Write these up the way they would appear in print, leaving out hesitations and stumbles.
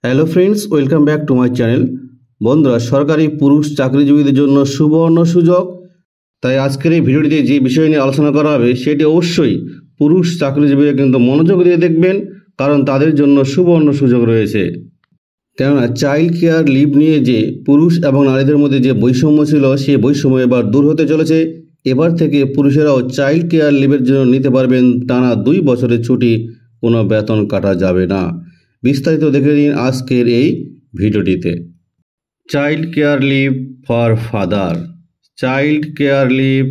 Hello friends, welcome back to my channel. বন্ধুরা, সরকারি পুরুষ চাকরিজীবীদের জন্য সুবর্ণ সুযোগ। তাই আজকের এই ভিডিওটিতে যে বিষয় নিয়ে আলোচনা করা হবে সেটি অবশ্যই পুরুষ চাকরিজীবীরা কিন্তু মনোযোগ দিয়ে দেখবেন, কারণ তাদের জন্য সুবর্ণ সুযোগ রয়েছে। কেননা চাইল্ড কেয়ার লিভ নিয়ে যে পুরুষ এবং নারীদের মধ্যে যে বৈষম্য ছিল, সেই বৈষম্য এবার দূর হতে চলেছে। এবার থেকে পুরুষেরাও চাইল্ড কেয়ার লিভের জন্য নিতে পারবেন টানা 2 বছরের ছুটি, কোনো বেতন কাটা যাবে না। বিস্তারিত দেখে নিন আজকের এই ভিডিওটিতে। Child care leave for father. Child care leave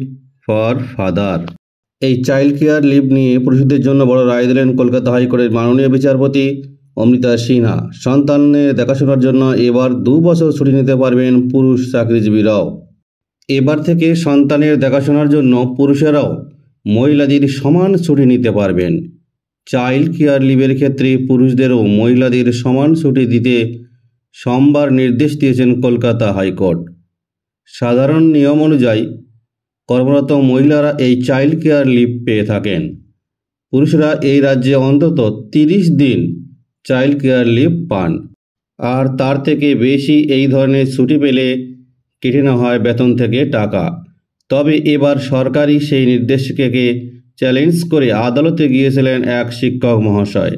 for father, এই চাইল্ড কেয়ার লিভ নিয়ে পুরুষদের জন্য বড় রায় দিলেন কলকাতা হাইকোর্টের মাননীয় বিচারপতি অমৃতা সিনহা। সন্তানের দেখাশোনার জন্য এবার 2 বছর ছুটি নিতে পারবেন পুরুষ চাকরিজীবীরাও। এবার থেকে সন্তানের দেখাশোনার জন্য পুরুষেরাও মহিলাদের সমান ছুটি নিতে পারবেন। চাইল্ড কেয়ার লিভের ক্ষেত্রে পুরুষদেরও মহিলাদের সমান ছুটি দিতে সোমবার নির্দেশ দিয়েছেন কলকাতা হাইকোর্ট। সাধারণ নিয়ম অনুযায়ী কর্মরত মহিলারা এই চাইল্ড কেয়ার লিভ পেয়ে থাকেন। পুরুষরা এই রাজ্যে অন্তত 30 দিন চাইল্ড কেয়ার লিভ পান, আর তার থেকে বেশি এই ধরনের ছুটি পেলে কেটে নেওয়া হয় বেতন থেকে টাকা। তবে এবার সরকারি সেই নির্দেশকে চ্যালেঞ্জ করে আদালতে গিয়েছিলেন এক শিক্ষক মহাশয়।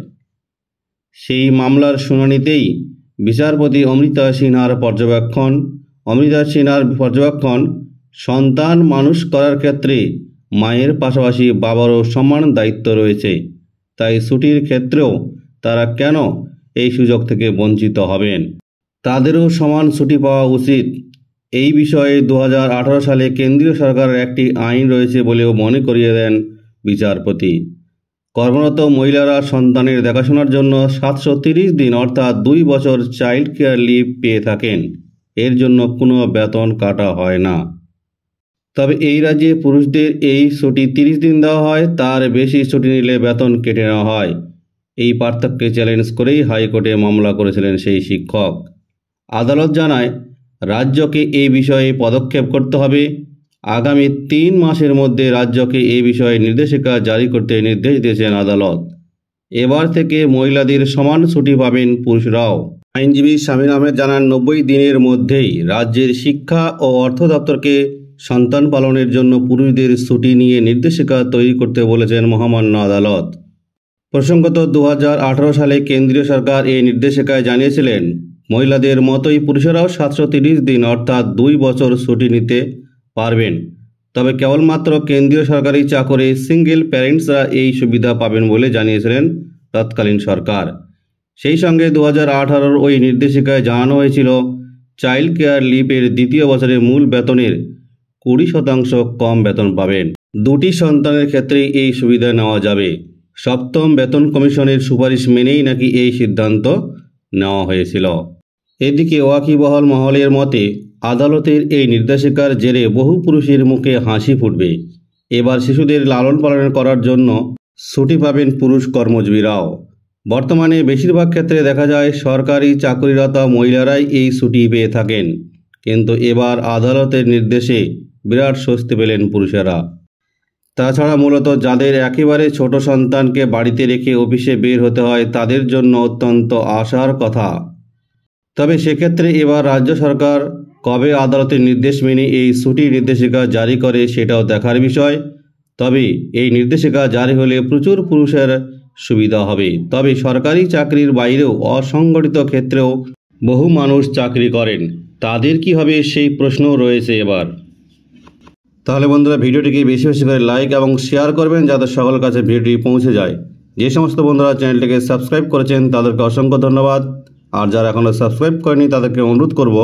সেই মামলার শুনানিতেই বিচারপতি অমৃতা সিনহার পর্যবেক্ষণ সন্তান মানুষ করার ক্ষেত্রে মায়ের পাশাপাশি বাবারও সমান দায়িত্ব রয়েছে। তাই ছুটির ক্ষেত্রেও তারা কেন এই সুযোগ থেকে বঞ্চিত হবেন, তাদেরও সমান ছুটি পাওয়া উচিত। এই বিষয়ে 2018 সালে কেন্দ্রীয় সরকারের একটি আইন রয়েছে বলেও মনে করিয়ে দেন বিচারপতি। কর্মরত মহিলারা সন্তানের দেখাশোনার জন্য 730 দিন অর্থাৎ 2 বছর চাইল্ড কেয়ার লিভ পেয়ে থাকেন। এর জন্য কোনো বেতন কাটা হয় না। তবে এই রাজ্যে পুরুষদের এই ছুটি 30 দিন দেওয়া হয়, তার বেশি ছুটি নিলে বেতন কেটে নেওয়া হয়। এই পার্থক্যকে চ্যালেঞ্জ করেই হাইকোর্টে মামলা করেছিলেন সেই শিক্ষক। আদালত জানায় রাজ্যকে এই বিষয়ে পদক্ষেপ করতে হবে। আগামী 3 মাসের মধ্যে রাজ্যকে এই বিষয়ে নির্দেশিকা জারি করতে নির্দেশ দিয়েছেন আদালত। এবার থেকে মহিলাদের সমান ছুটি পাবেন পুরুষরাও। আইনজীবী শামীম আহমেদ জানান, 90 দিনের মধ্যেই রাজ্যের শিক্ষা ও অর্থ দপ্তরকে সন্তান পালনের জন্য পুরুষদের ছুটি নিয়ে নির্দেশিকা তৈরি করতে বলেছেন মহামান্য আদালত। প্রসঙ্গত 2018 সালে কেন্দ্রীয় সরকার এই নির্দেশিকায় জানিয়েছিলেন মহিলাদের মতোই পুরুষেরাও 730 দিন অর্থাৎ 2 বছর ছুটি নিতে পারবেন। তবে কেবলমাত্র কেন্দ্রীয় সরকারি চাকরি সিঙ্গেল প্যারেন্টসরা এই সুবিধা পাবেন বলে জানিয়েছিলেন তৎকালীন সরকার। সেই সঙ্গে 2018 ওই নির্দেশিকায় জানানো হয়েছিল চাইল্ড কেয়ার লিভের 2য় বছরে মূল বেতনের 20% কম বেতন পাবেন। 2টি সন্তানের ক্ষেত্রে এই সুবিধা নেওয়া যাবে। 7ম বেতন কমিশনের সুপারিশ মেনেই নাকি এই সিদ্ধান্ত নেওয়া হয়েছিল। এদিকে ওয়াকিবহাল মহলের মতে আদালতের এই নির্দেশিকার জেরে বহু পুরুষের মুখে হাসি ফুটবে। এবার শিশুদের লালন পালন করার জন্য ছুটি পাবেন পুরুষ কর্মজীবীরাও। বর্তমানে বেশিরভাগ ক্ষেত্রে দেখা যায় সরকারি চাকরিরত মহিলারাই এই ছুটি পেয়ে থাকেন, কিন্তু এবার আদালতের নির্দেশে বিরাট স্বস্তি পেলেন পুরুষেরা। তাছাড়া মূলত যাদের একেবারে ছোট সন্তানকে বাড়িতে রেখে অফিসে বের হতে হয়, তাদের জন্য অত্যন্ত আশার কথা। তবে সেক্ষেত্রে এবার রাজ্য সরকার কবে আদালতের নির্দেশ মেনে এই ছুটির নির্দেশিকা জারি করে সেটাও দেখার বিষয়। তবে এই নির্দেশিকা জারি হলে প্রচুর পুরুষের সুবিধা হবে। তবে সরকারি চাকরির বাইরেও অসংগঠিত ক্ষেত্রেও বহু মানুষ চাকরি করেন, তাদের কি হবে সেই প্রশ্নও রয়েছে এবার। তাহলে বন্ধুরা, ভিডিওটিকে বেশি বেশি করে লাইক এবং শেয়ার করবেন যাতে সকলের কাছে ভিডিওটি পৌঁছে যায়। যে সমস্ত বন্ধুরা চ্যানেলটিকে সাবস্ক্রাইব করেছেন তাদেরকে অসংখ্য ধন্যবাদ। আর যারা এখনও সাবস্ক্রাইব করেনি তাদেরকে অনুরোধ করব,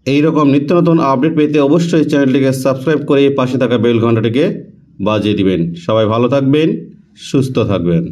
এইরকম নিত্য নতুন আপডেট পেতে অবশ্যই চ্যানেলটিকে সাবস্ক্রাইব করে পাশে থাকা বেল ঘন্টাটিকে বাজিয়ে দিবেন। সবাই ভালো থাকবেন, সুস্থ থাকবেন।